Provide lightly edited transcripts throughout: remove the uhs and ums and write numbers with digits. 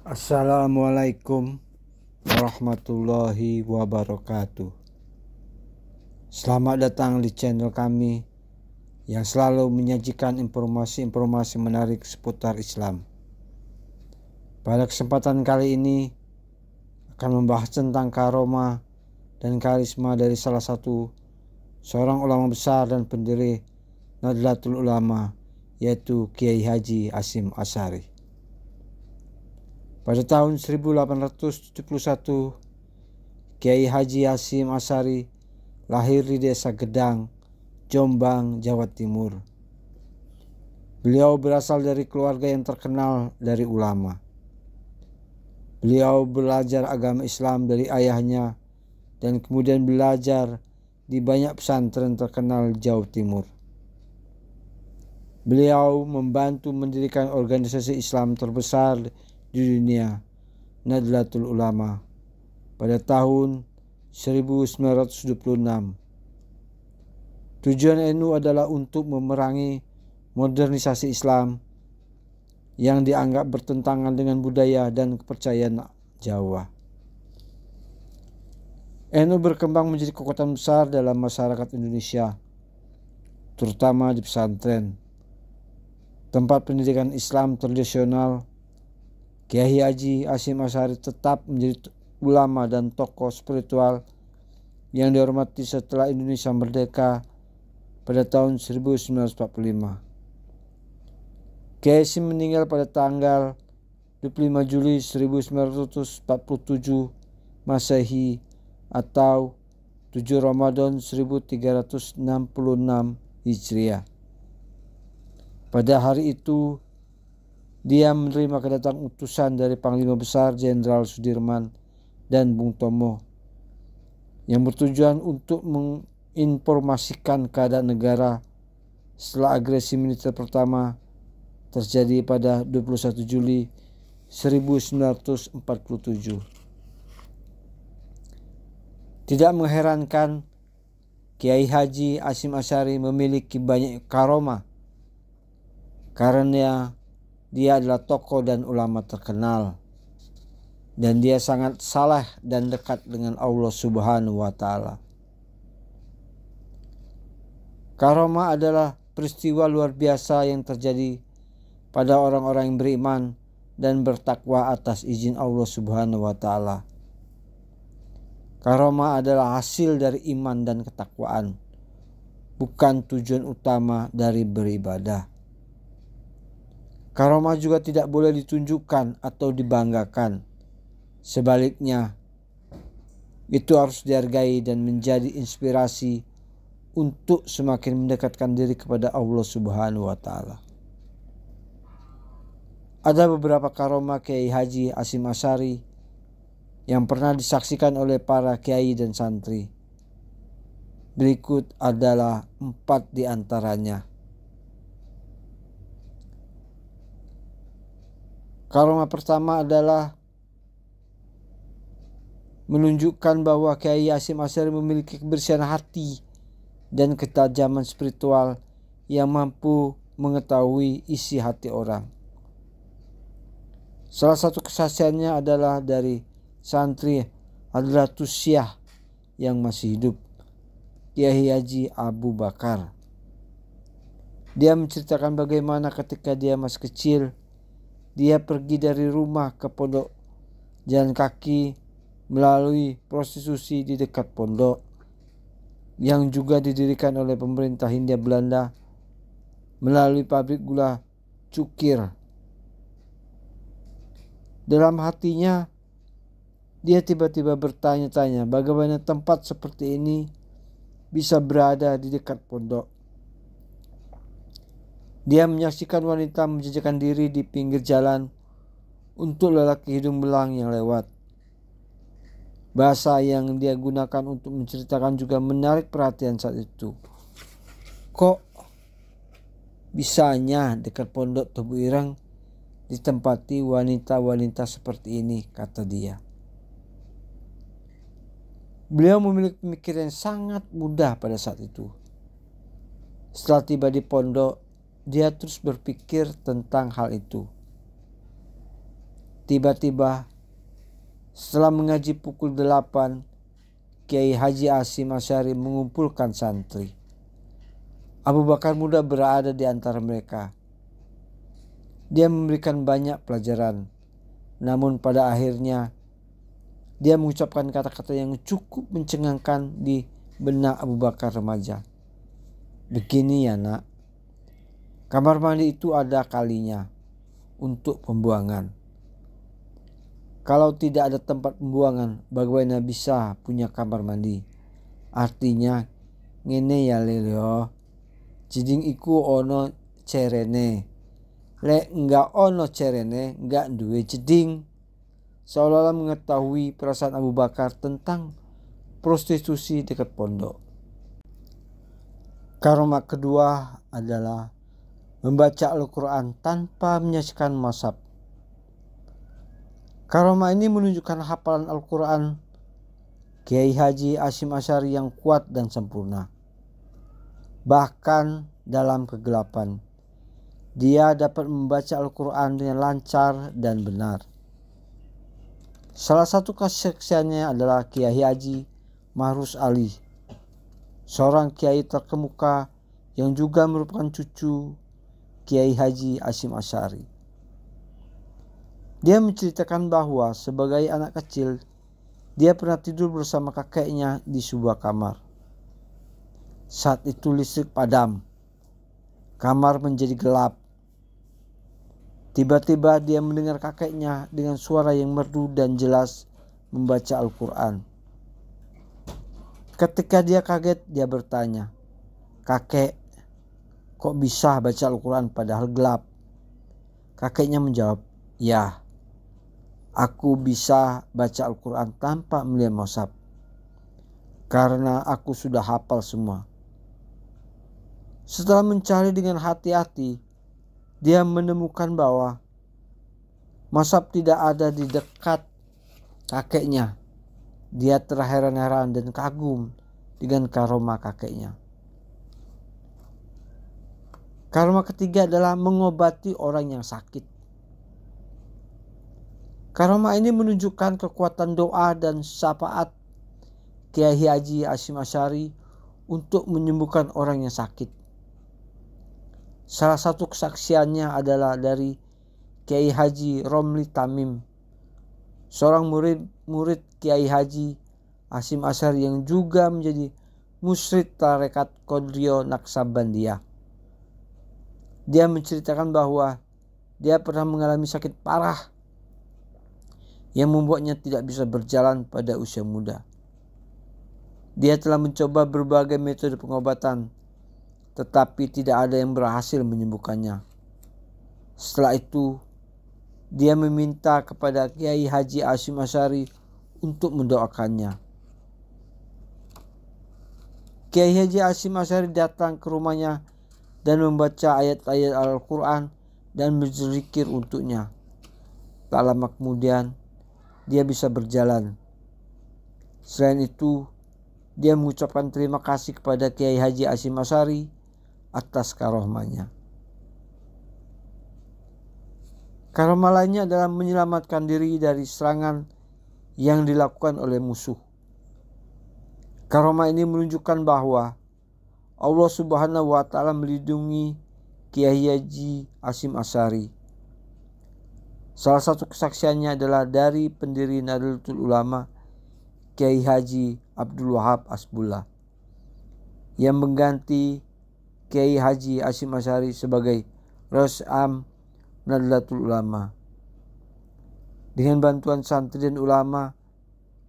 Assalamualaikum warahmatullahi wabarakatuh. Selamat datang di channel kami yang selalu menyajikan informasi-informasi menarik seputar Islam. Pada kesempatan kali ini akan membahas tentang karomah dan karisma dari salah satu seorang ulama besar dan pendiri Nahdlatul Ulama, yaitu Kiai Haji Hasyim Asy'ari. Pada tahun 1871, Kiai Haji Hasyim Asy'ari lahir di Desa Gedang, Jombang, Jawa Timur. Beliau berasal dari keluarga yang terkenal dari ulama. Beliau belajar agama Islam dari ayahnya dan kemudian belajar di banyak pesantren terkenal di Jawa Timur. Beliau membantu mendirikan organisasi Islam terbesar di dunia, Nahdlatul Ulama, pada tahun 1926. Tujuan NU adalah untuk memerangi modernisasi Islam yang dianggap bertentangan dengan budaya dan kepercayaan Jawa. NU berkembang menjadi kekuatan besar dalam masyarakat Indonesia, terutama di pesantren, tempat pendidikan Islam tradisional. Kiai Haji Hasyim Asy'ari tetap menjadi ulama dan tokoh spiritual yang dihormati setelah Indonesia merdeka pada tahun 1945. Kiai Hasyim meninggal pada tanggal 25 Juli 1947 Masehi atau 7 Ramadan 1366 Hijriah. Pada hari itu dia menerima kedatangan utusan dari Panglima Besar Jenderal Sudirman dan Bung Tomo yang bertujuan untuk menginformasikan keadaan negara setelah agresi militer pertama terjadi pada 21 Juli 1947. Tidak mengherankan Kiai Haji Hasyim Asy'ari memiliki banyak karomah karena dia adalah tokoh dan ulama terkenal, dan dia sangat saleh dan dekat dengan Allah Subhanahu wa Ta'ala. Karomah adalah peristiwa luar biasa yang terjadi pada orang-orang yang beriman dan bertakwa atas izin Allah Subhanahu wa Ta'ala. Karomah adalah hasil dari iman dan ketakwaan, bukan tujuan utama dari beribadah. Karomah juga tidak boleh ditunjukkan atau dibanggakan. Sebaliknya, itu harus dihargai dan menjadi inspirasi untuk semakin mendekatkan diri kepada Allah Subhanahu wa Ta'ala. Ada beberapa karomah Kiai Haji Hasyim Asy'ari yang pernah disaksikan oleh para kiai dan santri. Berikut adalah 4 di antaranya. Karomah pertama adalah menunjukkan bahwa Kiai Hasyim Asy'ari memiliki kebersihan hati dan ketajaman spiritual yang mampu mengetahui isi hati orang. Salah satu kesaksiannya adalah dari santri Hadratus Syah yang masih hidup, Kiai Haji Abu Bakar. Dia menceritakan bagaimana ketika dia masih kecil, dia pergi dari rumah ke pondok jalan kaki melalui prostitusi di dekat pondok yang juga didirikan oleh pemerintah Hindia Belanda melalui pabrik gula cukir. Dalam hatinya, dia tiba-tiba bertanya-tanya bagaimana tempat seperti ini bisa berada di dekat pondok. Dia menyaksikan wanita menjajakan diri di pinggir jalan untuk lelaki hidung belang yang lewat. Bahasa yang dia gunakan untuk menceritakan juga menarik perhatian saat itu. Kok bisanya dekat pondok Tebu Ireng ditempati wanita-wanita seperti ini, kata dia. Beliau memiliki pemikiran yang sangat mudah pada saat itu. Setelah tiba di pondok, dia terus berpikir tentang hal itu. Tiba-tiba setelah mengaji pukul 8, Kiai Haji Hasyim Asy'ari mengumpulkan santri. Abu Bakar muda berada di antara mereka. Dia memberikan banyak pelajaran, namun pada akhirnya dia mengucapkan kata-kata yang cukup mencengangkan di benak Abu Bakar remaja. Begini ya nak, kamar mandi itu ada kalinya untuk pembuangan. Kalau tidak ada tempat pembuangan, bagaimana bisa punya kamar mandi? Artinya ngene ya leleo, jiding iku ono cerene. Lek enggak ono cerene, enggak duwe jeding. Seolah-olah mengetahui perasaan Abu Bakar tentang prostitusi dekat pondok. Karomah kedua adalah membaca Al-Quran tanpa menyaksikan mazhab. Karomah ini menunjukkan hafalan Al-Quran Kiai Haji Hasyim Asy'ari yang kuat dan sempurna. Bahkan dalam kegelapan, dia dapat membaca Al-Quran dengan lancar dan benar. Salah satu kesaksiannya adalah Kiai Haji Mahrus Ali, seorang kiai terkemuka yang juga merupakan cucu Kiai Haji Hasyim Asy'ari. Dia menceritakan bahwa sebagai anak kecil, dia pernah tidur bersama kakeknya di sebuah kamar. Saat itu listrik padam, kamar menjadi gelap. Tiba-tiba dia mendengar kakeknya dengan suara yang merdu dan jelas membaca Al-Quran. Ketika dia kaget, dia bertanya, "Kakek, kok bisa baca Al-Quran padahal gelap?" Kakeknya menjawab, "Ya, aku bisa baca Al-Quran tanpa melihat mazhab, karena aku sudah hafal semua." Setelah mencari dengan hati-hati, dia menemukan bahwa mazhab tidak ada di dekat kakeknya. Dia terheran-heran dan kagum dengan karomah kakeknya. Karomah ketiga adalah mengobati orang yang sakit. Karomah ini menunjukkan kekuatan doa dan syafaat Kiai Haji Hasyim Asy'ari untuk menyembuhkan orang yang sakit. Salah satu kesaksiannya adalah dari Kiai Haji Romli Tamim, seorang murid Kiai Haji Hasyim Asy'ari yang juga menjadi musyrik tarekat Qadriyah Naqsabandiyah. Dia menceritakan bahwa dia pernah mengalami sakit parah yang membuatnya tidak bisa berjalan pada usia muda. Dia telah mencoba berbagai metode pengobatan, tetapi tidak ada yang berhasil menyembuhkannya. Setelah itu, dia meminta kepada Kiai Haji Hasyim Asy'ari untuk mendoakannya. Kiai Haji Hasyim Asy'ari datang ke rumahnya dan membaca ayat-ayat Al-Quran dan berzikir untuknya. Tak lama kemudian, dia bisa berjalan. Selain itu, dia mengucapkan terima kasih kepada Kiai Haji Hasyim Asy'ari atas karomahnya. Karomah lainnya adalah menyelamatkan diri dari serangan yang dilakukan oleh musuh. Karomah ini menunjukkan bahwa Allah Subhanahu wa Ta'ala melindungi Kiai Haji Hasyim Asy'ari. Salah satu kesaksiannya adalah dari pendiri Nahdlatul Ulama Kiai Haji Abdul Wahab Hasbullah, yang mengganti Kiai Haji Hasyim Asy'ari sebagai Rais Am Nahdlatul Ulama. Dengan bantuan santri dan ulama,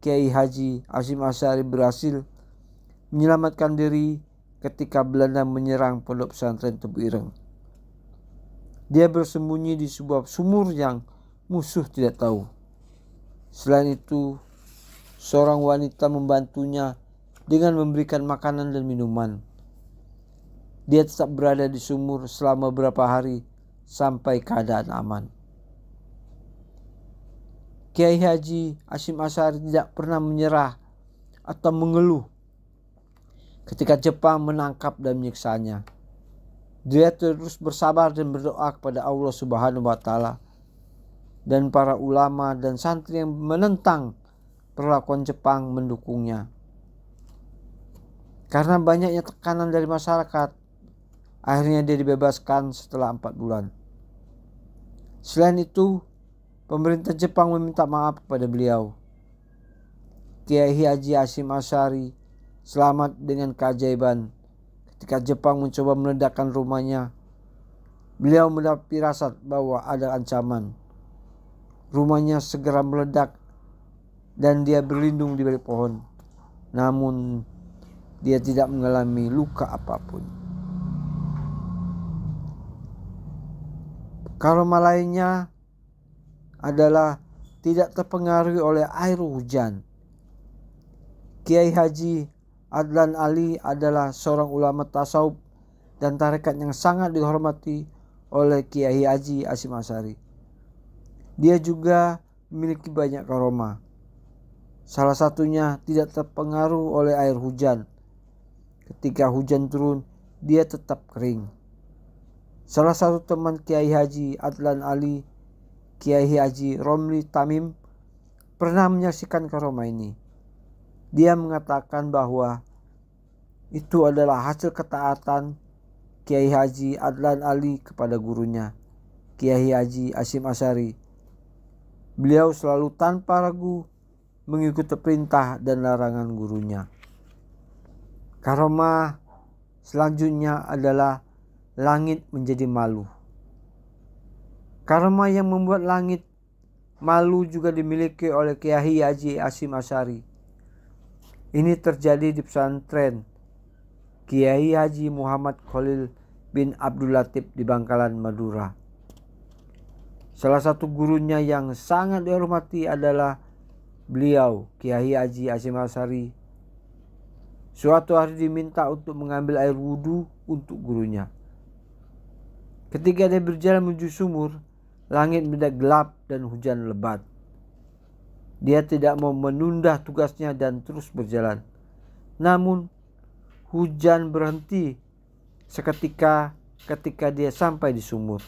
Kiai Haji Hasyim Asy'ari berhasil menyelamatkan diri ketika Belanda menyerang pondok pesantren Tebu Ireng. Dia bersembunyi di sebuah sumur yang musuh tidak tahu. Selain itu, seorang wanita membantunya dengan memberikan makanan dan minuman. Dia tetap berada di sumur selama beberapa hari sampai keadaan aman. Kiai Haji Hasyim Asy'ari tidak pernah menyerah atau mengeluh ketika Jepang menangkap dan menyiksanya. Dia terus bersabar dan berdoa kepada Allah Subhanahu wa Ta'ala dan para ulama dan santri yang menentang perlakuan Jepang mendukungnya. Karena banyaknya tekanan dari masyarakat, akhirnya dia dibebaskan setelah 4 bulan. Selain itu, pemerintah Jepang meminta maaf kepada beliau. Kiai Haji Hashim Asy'ari selamat dengan keajaiban. Ketika Jepang mencoba meledakkan rumahnya, beliau mendapat firasat bahwa ada ancaman. Rumahnya segera meledak dan dia berlindung di balik pohon. Namun dia tidak mengalami luka apapun. Karomah lainnya adalah tidak terpengaruh oleh air hujan. Kiai Haji Adlan Ali adalah seorang ulama tasawuf dan tarekat yang sangat dihormati oleh Kiai Haji Hashim Asy'ari. Dia juga memiliki banyak karomah. Salah satunya tidak terpengaruh oleh air hujan. Ketika hujan turun, dia tetap kering. Salah satu teman Kiai Haji Adlan Ali, Kiai Haji Romli Tamim, pernah menyaksikan karomah ini. Dia mengatakan bahwa itu adalah hasil ketaatan Kiai Haji Adlan Ali kepada gurunya, Kiai Haji Hashim Asy'ari. Beliau selalu tanpa ragu mengikuti perintah dan larangan gurunya. Karomah selanjutnya adalah langit menjadi malu. Karomah yang membuat langit malu juga dimiliki oleh Kiai Haji Hashim Asy'ari. Ini terjadi di pesantren Kiai Haji Muhammad Khalil bin Abdul Latif di Bangkalan, Madura. Salah satu gurunya yang sangat dihormati adalah beliau, Kiai Haji Hashim Asy'ari. Suatu hari diminta untuk mengambil air wudhu untuk gurunya. Ketika dia berjalan menuju sumur, langit mendadak gelap dan hujan lebat. Dia tidak mau menunda tugasnya dan terus berjalan. Namun hujan berhenti seketika ketika dia sampai di sumur.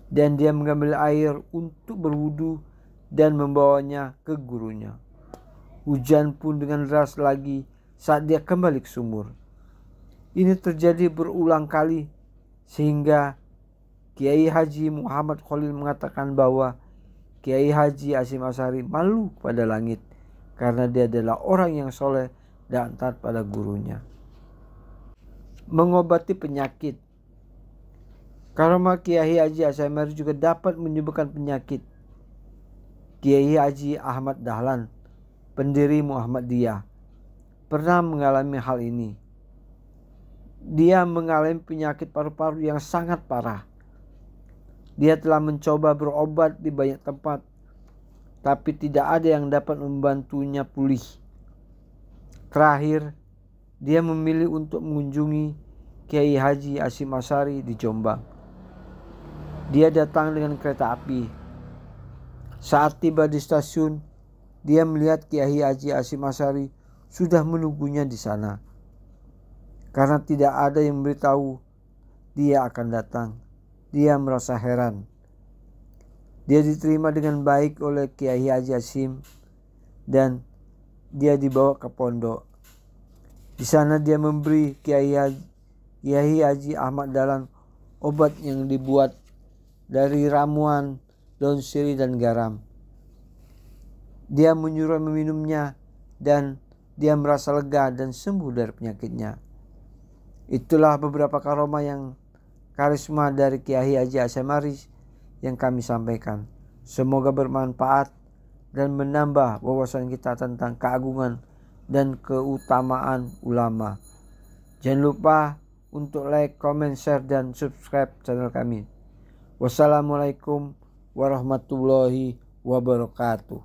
Dan dia mengambil air untuk berwudu dan membawanya ke gurunya. Hujan pun dengan deras lagi saat dia kembali ke sumur. Ini terjadi berulang kali sehingga Kiai Haji Muhammad Khalil mengatakan bahwa Kiai Haji Hashim Asy'ari malu pada langit karena dia adalah orang yang soleh dan taat pada gurunya. Mengobati penyakit. Karomah Kiai Haji Hashim Asy'ari juga dapat menyembuhkan penyakit. Kiai Haji Ahmad Dahlan, pendiri Muhammadiyah, pernah mengalami hal ini. Dia mengalami penyakit paru-paru yang sangat parah. Dia telah mencoba berobat di banyak tempat, tapi tidak ada yang dapat membantunya pulih. Terakhir, dia memilih untuk mengunjungi Kiai Haji Hashim Asy'ari di Jombang. Dia datang dengan kereta api. Saat tiba di stasiun, dia melihat Kiai Haji Hashim Asy'ari sudah menunggunya di sana. Karena tidak ada yang memberitahu dia akan datang, dia merasa heran. Dia diterima dengan baik oleh Kiai Haji Hashim dan dia dibawa ke pondok. Di sana dia memberi Kiai Haji Ahmad Dahlan obat yang dibuat dari ramuan, daun sirih dan garam. Dia menyuruh meminumnya dan dia merasa lega dan sembuh dari penyakitnya. Itulah beberapa karomah yang karisma dari Kiai Haji Hashim Asy'ari yang kami sampaikan. Semoga bermanfaat dan menambah wawasan kita tentang keagungan dan keutamaan ulama. Jangan lupa untuk like, comment, share, dan subscribe channel kami. Wassalamualaikum warahmatullahi wabarakatuh.